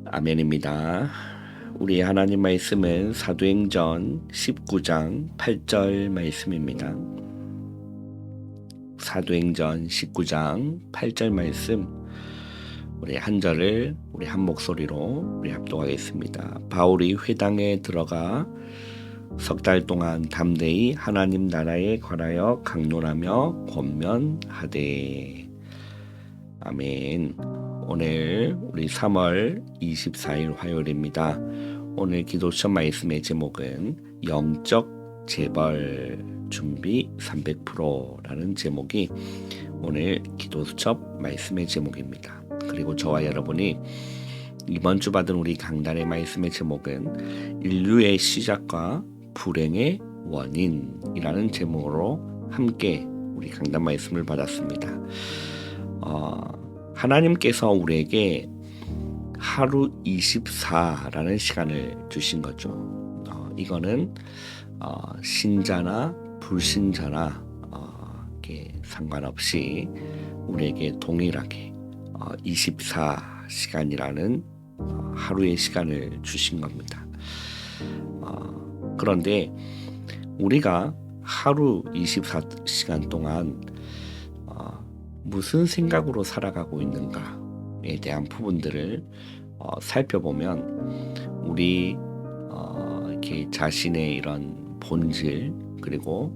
아멘입니다. 우리 하나님 말씀은 사도행전 19장 8절 말씀입니다. 사도행전 19장 8절 말씀, 우리 한 절을 우리 한 목소리로 우리 합독하겠습니다. 바울이 회당에 들어가 석 달 동안 담대히 하나님 나라에 관하여 강론하며 권면하되. 아멘. 오늘 우리 3월 24일 화요일입니다. 오늘 기도 시험 말씀의 제목은 영적 재벌 준비 300%라는 제목이 오늘 기도 수첩 말씀의 제목입니다. 그리고 저와 여러분이 이번 주 받은 우리 강단의 말씀의 제목은 인류의 시작과 불행의 원인이라는 제목으로 함께 우리 강단 말씀을 받았습니다. 하나님께서 우리에게 하루 24라는 시간을 주신 거죠. 이거는 신자나 불신자나 상관없이 우리에게 동일하게 24시간이라는 하루의 시간을 주신 겁니다. 그런데 우리가 하루 24시간 동안 무슨 생각으로 살아가고 있는가에 대한 부분들을 살펴보면 우리 이렇게 자신의 이런 본질 그리고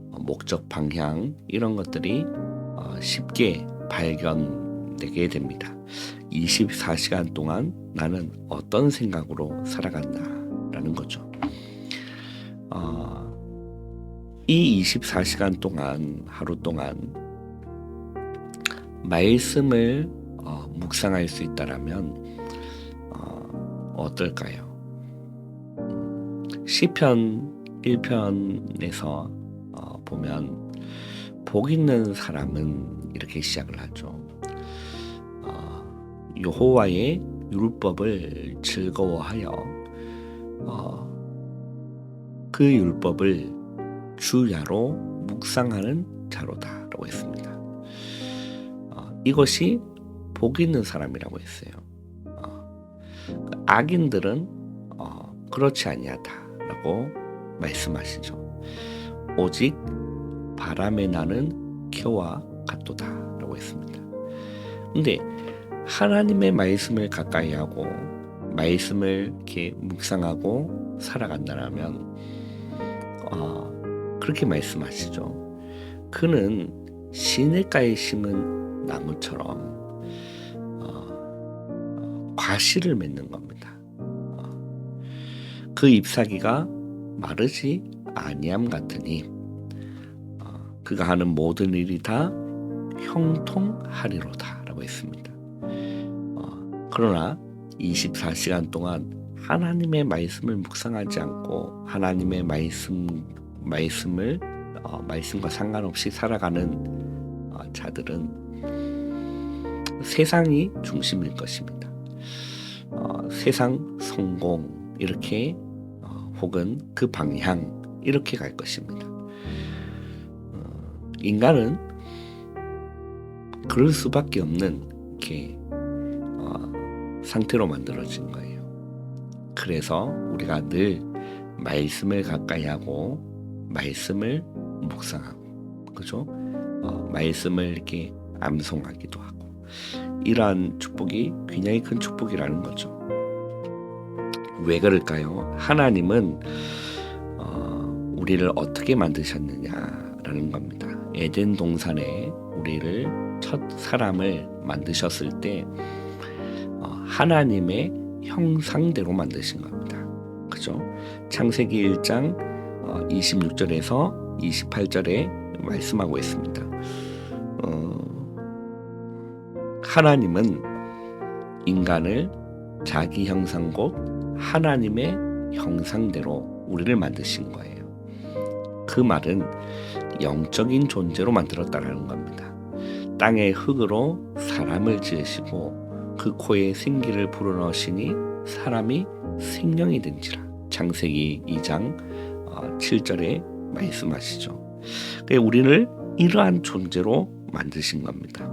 목적 방향 이런 것들이 쉽게 발견되게 됩니다. 24시간 동안 나는 어떤 생각으로 살아간다라는 거죠. 이 24시간 동안 하루 동안 말씀을 묵상할 수 있다라면 어떨까요? 시편 1편에서 보면 복 있는 사람은 이렇게 시작을 하죠. 여호와의 율법을 즐거워하여 그 율법을 주야로 묵상하는 자로다라고 했습니다. 이것이 복 있는 사람이라고 했어요. 악인들은 그렇지 아니하다라고 말씀하시죠. 오직 바람에 나는 겨와 같도다라고 했습니다. 근데 하나님의 말씀을 가까이 하고 말씀을 이렇게 묵상하고 살아간다면 그렇게 말씀하시죠. 그는 시냇가에 심은 나무처럼 과실을 맺는 겁니다. 그 잎사귀가 마르지 아니함 같으니 그가 하는 모든 일이 다 형통하리로다라고 했습니다. 그러나 24시간 동안 하나님의 말씀을 묵상하지 않고 하나님의 말씀과 상관없이 살아가는 자들은 세상이 중심일 것입니다. 세상 성공 이렇게 혹은 그 방향 이렇게 갈 것입니다. 인간은 그럴 수밖에 없는 이렇게 상태로 만들어진 거예요. 그래서 우리가 늘 말씀을 가까이 하고 말씀을 묵상하고 그죠? 말씀을 이렇게 암송하기도 하고 이러한 축복이 굉장히 큰 축복이라는 거죠. 왜 그럴까요? 하나님은 우리를 어떻게 만드셨느냐라는 겁니다. 에덴 동산에 우리를 첫 사람을 만드셨을 때 하나님의 형상대로 만드신 겁니다. 그죠? 창세기 1장 26절에서 28절에 말씀하고 있습니다. 하나님은 인간을 자기 형상 곧 하나님의 형상대로 우리를 만드신 거예요. 그 말은 영적인 존재로 만들었다라는 겁니다. 땅의 흙으로 사람을 지으시고 그 코에 생기를 불어넣으시니 사람이 생명이 된지라. 창세기 2장 7절에 말씀하시죠. 우리를 이러한 존재로 만드신 겁니다.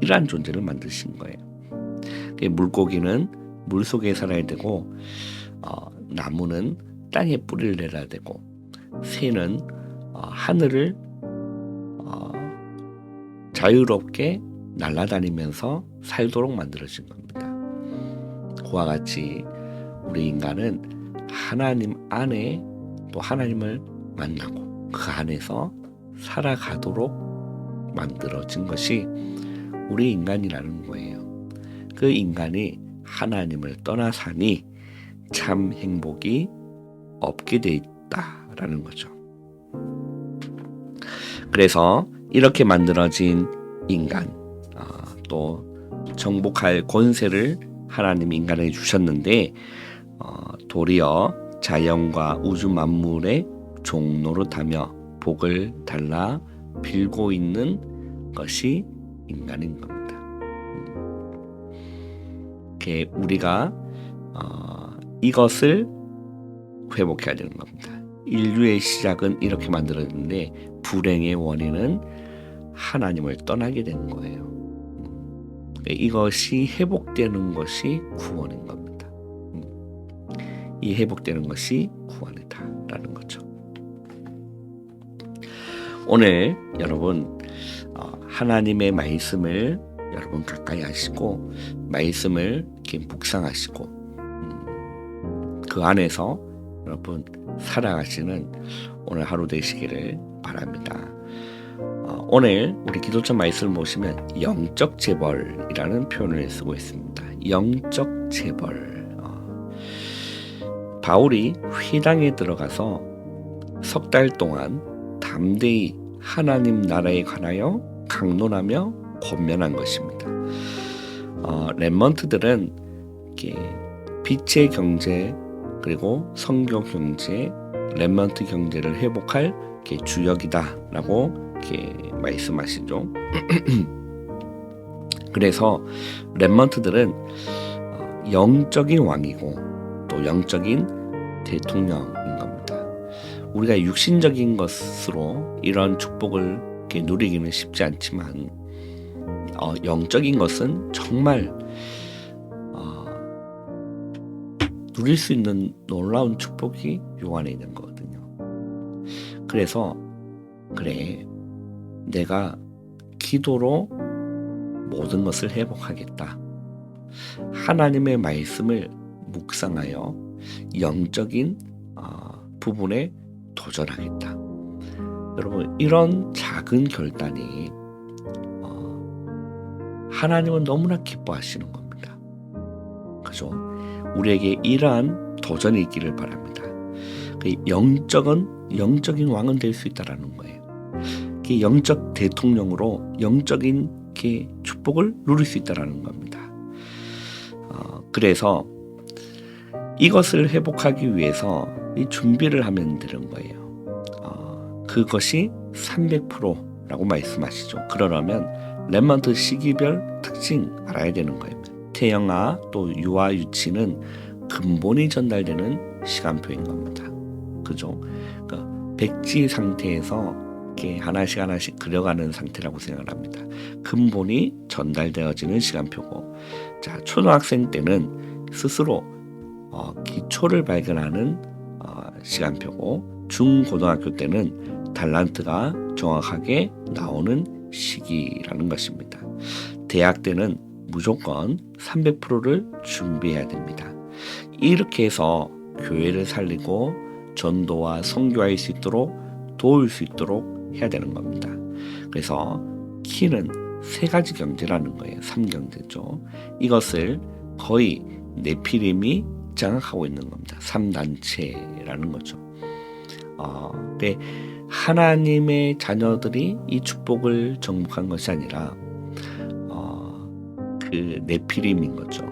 이러한 존재를 만드신 거예요. 물고기는 물 속에 살아야 되고, 나무는 땅에 뿌리를 내려야 되고, 새는 하늘을 자유롭게 날아다니면서 살도록 만들어진 겁니다. 그와 같이 우리 인간은 하나님 안에 또 하나님을 만나고 그 안에서 살아가도록 만들어진 것이 우리 인간이라는 거예요. 그 인간이 하나님을 떠나사니 참 행복이 없게 돼 있다라는 거죠. 그래서 이렇게 만들어진 인간, 또 정복할 권세를 하나님이 인간에게 주셨는데, 도리어 자연과 우주 만물의 종노릇하며 복을 달라 빌고 있는 것이 인간인 겁니다. 우리가 이것을 회복해야 되는 겁니다. 인류의 시작은 이렇게 만들어졌는데 불행의 원인은 하나님을 떠나게 된 거예요. 이것이 회복되는 것이 구원인 겁니다. 이 회복되는 것이 구원이다라는 거죠. 오늘 여러분 하나님의 말씀을 여러분 가까이 하시고 말씀을 이렇게 묵상하시고 그 안에서 여러분 살아가시는 오늘 하루 되시기를 바랍니다. 오늘 우리 기도처 말씀을 보시면 영적 재벌이라는 표현을 쓰고 있습니다. 영적 재벌. 바울이 회당에 들어가서 석 달 동안 담대히 하나님 나라에 관하여 강론하며 권면한 것입니다. 렘넌트들은 빛의 경제 그리고 성교 경제, 렘넌트 경제를 회복할 주역이다라고 이렇게 말씀하시죠. 그래서 렘넌트들은 영적인 왕이고 또 영적인 대통령인 겁니다. 우리가 육신적인 것으로 이런 축복을 이렇게 누리기는 쉽지 않지만 영적인 것은 정말 누릴 수 있는 놀라운 축복이 요 안에 있는 거거든요. 그래서 그래, 내가 기도로 모든 것을 회복하겠다. 하나님의 말씀을 묵상하여 영적인 부분에 도전하겠다. 여러분, 이런 작은 결단이 하나님은 너무나 기뻐하시는 겁니다. 그죠? 우리에게 이러한 도전이 있기를 바랍니다. 영적인 왕은 될 수 있다라는 거예요. 영적 대통령으로 영적인 축복을 누릴 수 있다라는 겁니다. 그래서 이것을 회복하기 위해서 이 준비를 하면 되는 거예요. 그것이 300%라고 말씀하시죠. 그러려면 렘넌트 시기별 특징 알아야 되는 거예요. 태영아 또 유아 유치는 근본이 전달되는 시간표인 겁니다. 그죠? 그러니까 백지 상태에서 이렇게 하나씩 그려가는 상태라고 생각합니다. 근본이 전달되어지는 시간표고, 자 초등학생 때는 스스로 기초를 발견하는 시간표고, 중고등학교 때는 달란트가 정확하게 나오는 시기라는 것입니다. 대학 때는 무조건 300%를 준비해야 됩니다. 이렇게 해서 교회를 살리고 전도와 선교할 수 있도록 도울 수 있도록 해야 되는 겁니다. 그래서 키는 3가지 경제라는 거예요. 3경제죠. 이것을 거의 네피림이 장악하고 있는 겁니다. 3단체라는 거죠. 하나님의 자녀들이 이 축복을 정복한 것이 아니라 그 네피림인 거죠.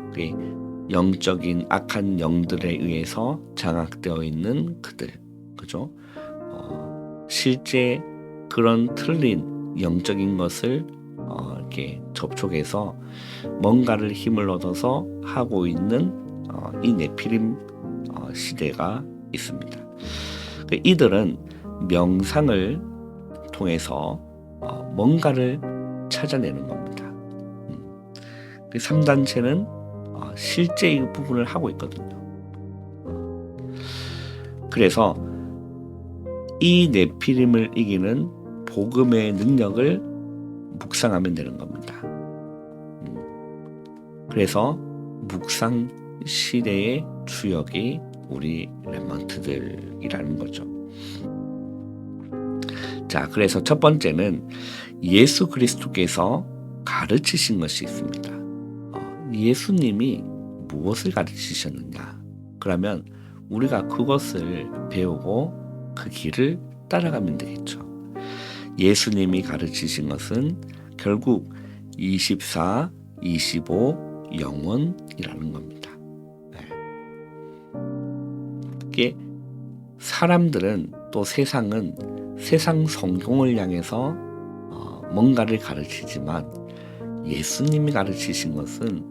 영적인 악한 영들에 의해서 장악되어 있는 그들, 그죠? 실제 그런 틀린 영적인 것을 이렇게 접촉해서 뭔가를 힘을 얻어서 하고 있는 이 네피림 시대가 있습니다. 이들은 명상을 통해서 뭔가를 찾아내는 겁니다. 그 3단체는 실제 이 부분을 하고 있거든요. 그래서 이 네피림을 이기는 복음의 능력을 묵상하면 되는 겁니다. 그래서 묵상 시대의 주역이 우리 렘넌트들이라는 거죠. 자, 그래서 첫 번째는 예수 그리스도께서 가르치신 것이 있습니다. 예수님이 무엇을 가르치셨느냐? 그러면 우리가 그것을 배우고 그 길을 따라가면 되겠죠. 예수님이 가르치신 것은 결국 24, 25, 영원이라는 겁니다. 특히 사람들은 또 세상은 세상 성경을 향해서 뭔가를 가르치지만 예수님이 가르치신 것은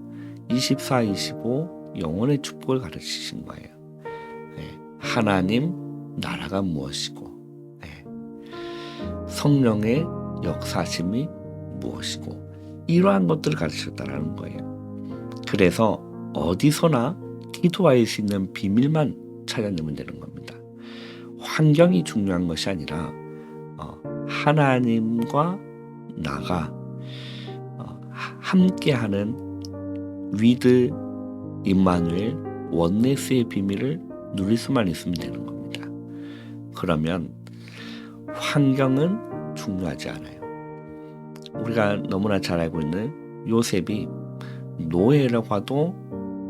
24, 25 영원의 축복을 가르치신 거예요. 하나님 나라가 무엇이고 성령의 역사심이 무엇이고 이러한 것들을 가르쳤다라는 거예요. 그래서 어디서나 기도할 수 있는 비밀만 찾아내면 되는 겁니다. 환경이 중요한 것이 아니라 하나님과 나가 함께하는 위드 임마누엘 원네스의 비밀을 누릴 수만 있으면 되는 겁니다. 그러면 환경은 중요하지 않아요. 우리가 너무나 잘 알고 있는 요셉이 노예라고 해도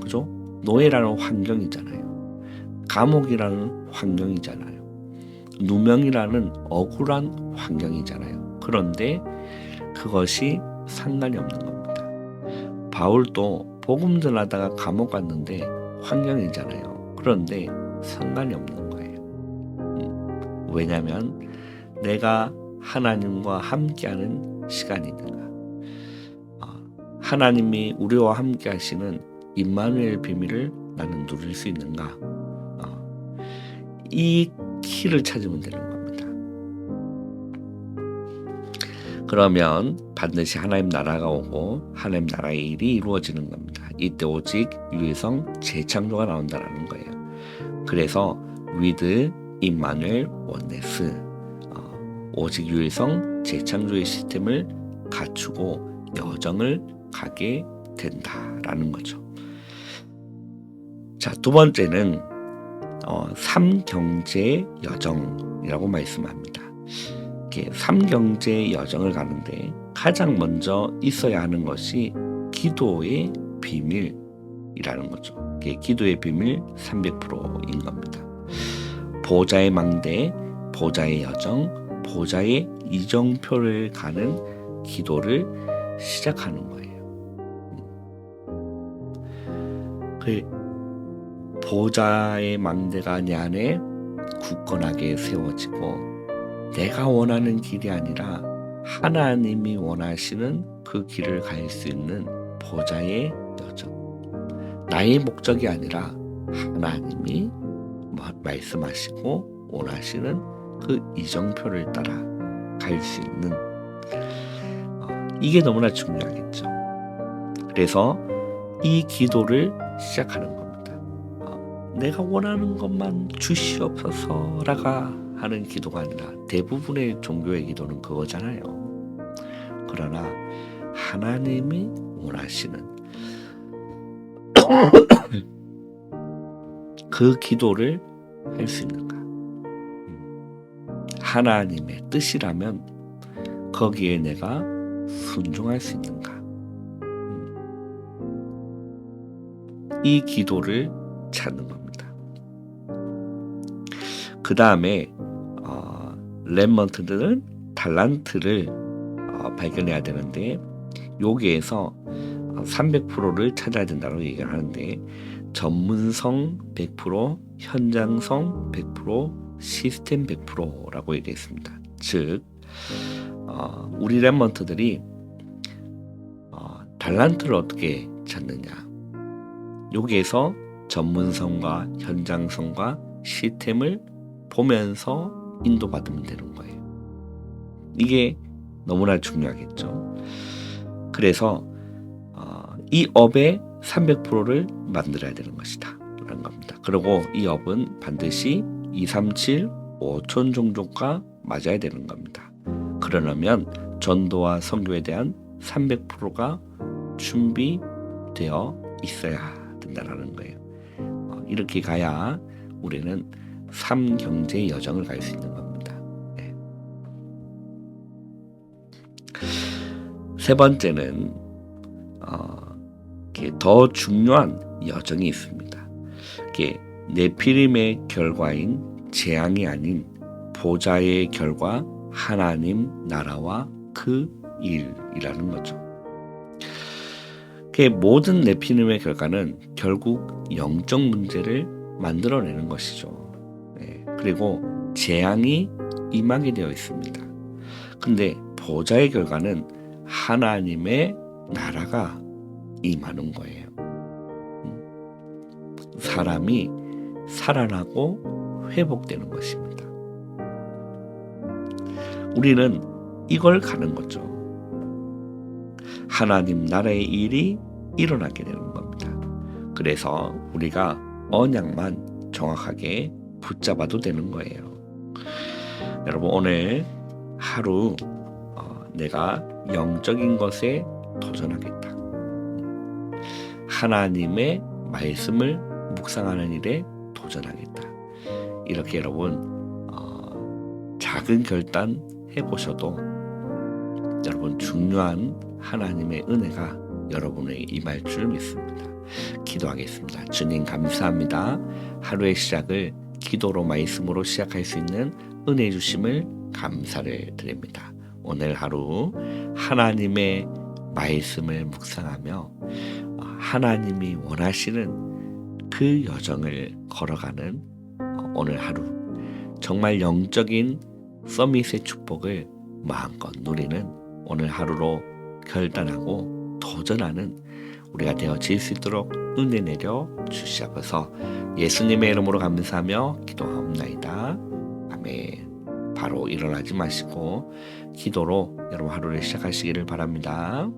그죠? 노예라는 환경이잖아요. 감옥이라는 환경이잖아요. 누명이라는 억울한 환경이잖아요. 그런데 그것이 상관이 없는 겁니다. 바울도 복음 전하다가 감옥 갔는데 환경이잖아요. 그런데 상관이 없는 거예요. 왜냐하면 내가 하나님과 함께하는 시간이니까. 하나님이 우리와 함께 하시는 임마누엘 비밀을 나는 누릴 수 있는가? 이 키를 찾으면 되는 겁니다. 그러면 반드시 하나님 나라가 오고 하나님 나라의 일이 이루어지는 겁니다. 이때 오직 유일성 재창조가 나온다는 거예요. 그래서 with 임마누엘 원네스 오직 유일성 재창조의 시스템을 갖추고 여정을 가게 된다라는 거죠. 자, 두 번째는 삼경제 여정이라고 말씀합니다. 삼경제 여정을 가는데 가장 먼저 있어야 하는 것이 기도의 비밀이라는 거죠. 기도의 비밀 300%인 겁니다. 보좌의 망대, 보좌의 여정, 보좌의 이정표를 가는 기도를 시작하는 거예요. 보좌의 망대가 내 안에 굳건하게 세워지고 내가 원하는 길이 아니라 하나님이 원하시는 그 길을 갈 수 있는 보좌의 여정. 나의 목적이 아니라 하나님이 말씀하시고 원하시는 그 이정표를 따라 갈 수 있는 이게 너무나 중요하겠죠. 그래서 이 기도를 시작하는 겁니다. 내가 원하는 것만 주시옵소서라가 하는 기도가 아니라 대부분의 종교의 기도는 그거잖아요. 그러나 하나님이 원하시는 그 기도를 할 수 있는가? 하나님의 뜻이라면 거기에 내가 순종할 수 있는가? 이 기도를 찾는 겁니다. 그 다음에 렘넌트들은 달란트를 발견해야 되는데 여기에서 300%를 찾아야 된다고 얘기를 하는데 전문성 100%, 현장성 100%, 시스템 100%라고 얘기했습니다. 즉 우리 렘넌트들이 달란트를 어떻게 찾느냐? 여기에서 전문성과 현장성과 시스템을 보면서 인도받으면 되는 거예요. 이게 너무나 중요하겠죠. 그래서 이 업의 300%를 만들어야 되는 것이다 라는 겁니다. 그리고 이 업은 반드시 237 5천 종족과 맞아야 되는 겁니다. 그러려면 전도와 선교에 대한 300%가 준비되어 있어야 된다는 거예요. 이렇게 가야 우리는 3경제 여정을 갈 수 있는 겁니다. 네. 세 번째는 더 중요한 여정이 있습니다. 네피림의 결과인 재앙이 아닌 보좌의 결과 하나님 나라와 그 일이라는 거죠. 모든 네피림의 결과는 결국 영적 문제를 만들어내는 것이죠. 네. 그리고 재앙이 임하게 되어 있습니다. 근데 보좌의 결과는 하나님의 나라가 임하는 거예요. 사람이 살아나고 회복되는 것입니다. 우리는 이걸 가는 거죠. 하나님 나라의 일이 일어나게 되는 겁니다. 그래서 우리가 언약만 정확하게 붙잡아도 되는 거예요. 여러분, 오늘 하루 내가 영적인 것에 도전하겠다. 하나님의 말씀을 묵상하는 일에 도전하겠다. 이렇게 여러분 작은 결단 해보셔도 여러분 중요한 하나님의 은혜가 여러분에게 임할 줄 믿습니다. 기도하겠습니다. 주님 감사합니다. 하루의 시작을 기도로 말씀으로 시작할 수 있는 은혜 주심을 감사를 드립니다. 오늘 하루 하나님의 말씀을 묵상하며 하나님이 원하시는 그 여정을 걸어가는 오늘 하루, 정말 영적인 서밋의 축복을 마음껏 누리는 오늘 하루로 결단하고 도전하는 우리가 되어질 수 있도록 은혜 내려 주시옵소서. 예수님의 이름으로 감사하며 기도하옵나이다. 아멘. 바로 일어나지 마시고 기도로 여러분 하루를 시작하시기를 바랍니다.